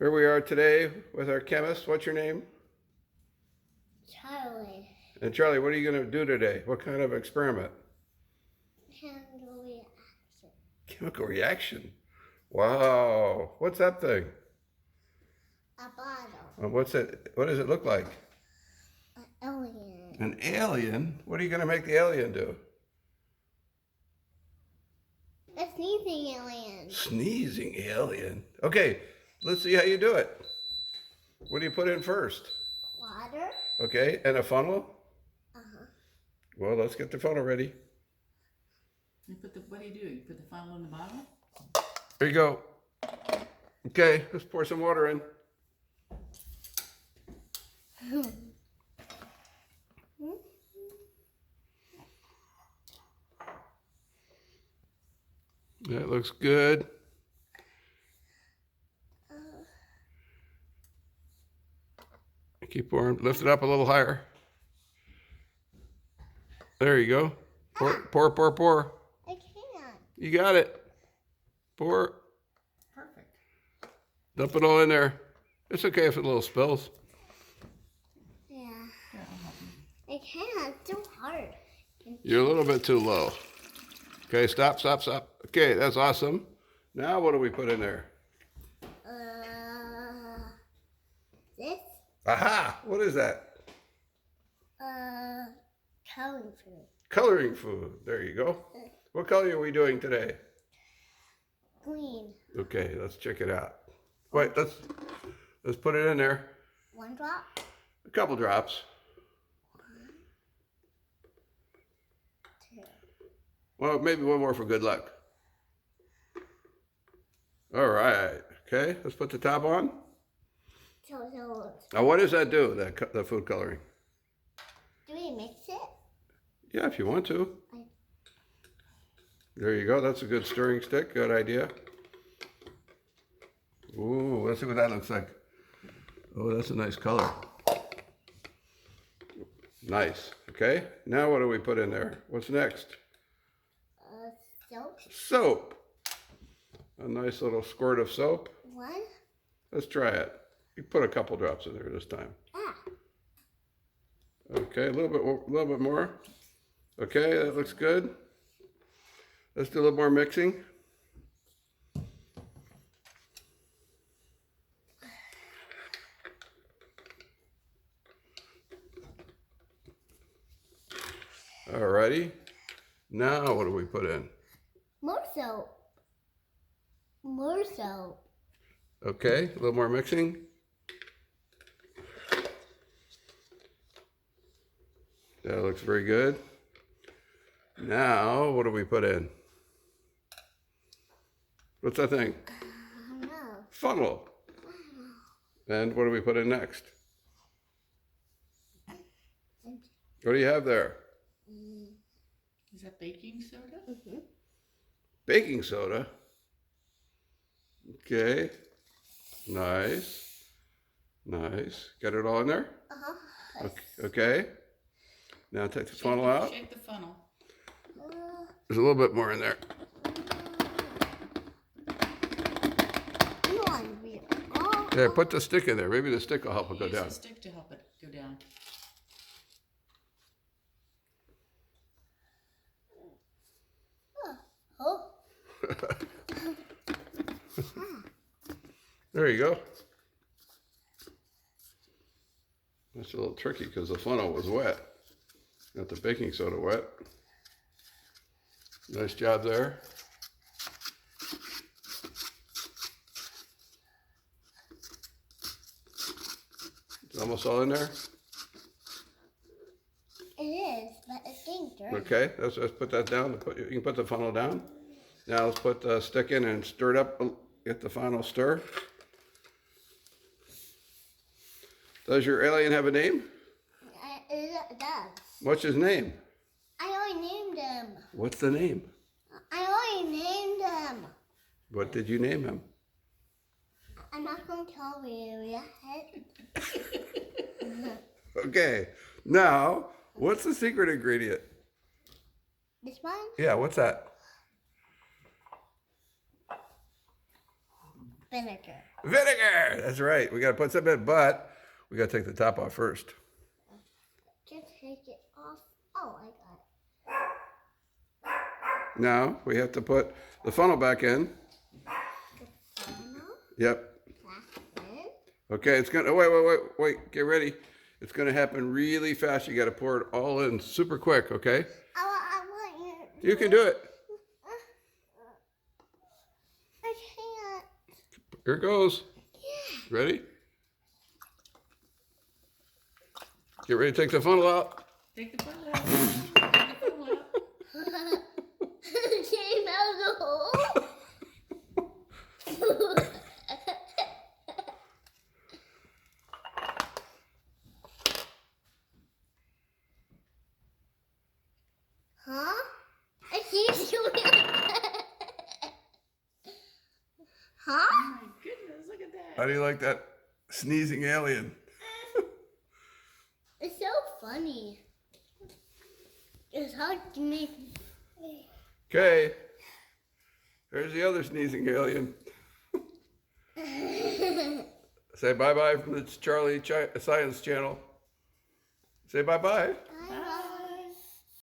Here we are today with our chemist. What's your name? Charlie. And Charlie, what are you going to do today? What kind of experiment? Chemical reaction. Chemical reaction. Wow. What's that thing? A bottle. What's it? What does it look like? An alien. An alien? What are you going to make the alien do? A sneezing alien. Sneezing alien. Okay, let's see how you do it. What do you put in first? Water. Okay, and a funnel? Uh-huh. Well, let's get the funnel ready. What do? You put the funnel in the bottle? There you go. Okay, let's pour some water in. That looks good. Keep pouring. Lift it up a little higher. There you go. Pour. I can't. You got it. Pour. Perfect. Dump it all in there. It's okay if it little spills. Yeah. Yeah, I'll help you. I can't. It's too hard. You're a little bit too low. Okay, stop. Okay, that's awesome. Now what do we put in there? This. Aha! What is that? Coloring food. Coloring food. There you go. What color are we doing today? Green. Okay, let's check it out. Wait, let's put it in there. One drop. A couple drops. Two. Well, maybe one more for good luck. All right. Okay, let's put the top on. So, Now, what does that do, the food coloring? do we mix it? Yeah, if you want to. There you go. That's a good stirring stick. Good idea. Ooh, let's see what that looks like. Oh, that's a nice color. Nice. Okay. Now what do we put in there? What's next? Soap. Soap. A nice little squirt of soap. One. Let's try it. You put a couple drops in there this time. Ah. Okay, a little bit more. Okay, that looks good. Let's do a little more mixing. Alrighty. Now what do we put in? More soap. More soap. Okay, a little more mixing. That looks very good. Now, what do we put in? What's that thing? No. Funnel. And what do we put in next? What do you have there? Is that baking soda? Mm-hmm. Baking soda. Okay. Nice. Got it all in there? Uh-huh. Okay. Now take the funnel out. Shake the funnel. There's a little bit more in there. Come on, oh. Yeah, put the stick in there. Maybe the stick will help it go Use down. the stick to help it go down. Oh. There you go. That's a little tricky because the funnel was wet. Got the baking soda wet. Nice job there. It's almost all in there. It is, but it's getting dirty. Okay, let's put that down. You can put the funnel down. Now let's put the stick in and stir it up. Get the final stir. Does your alien have a name? It does. What's his name? I already named him. What's the name? I already named him. What did you name him? I'm not going to tell you yet. Okay, now what's the secret ingredient? This one? Yeah, what's that? Vinegar. Vinegar! That's right. We got to put some in, but we got to take the top off first. Just take it off. Oh, I got it. Now we have to put the funnel back in. Funnel. Yep. Back in. Okay, it's gonna. Wait. Get ready. It's gonna happen really fast. You got to pour it all in super quick. Okay. I want you. You can do it. I can't. Here it goes. Ready? Get ready to take the funnel out. Take the funnel out. Take the funnel out. Came out of the hole. Huh? I keep doing it. Huh? Oh my goodness, look at that. How do you like that sneezing alien? It's so funny. It's hard to make. Okay. There's the other sneezing alien. Say bye-bye from the Charlie Science Channel. Say bye-bye. Bye.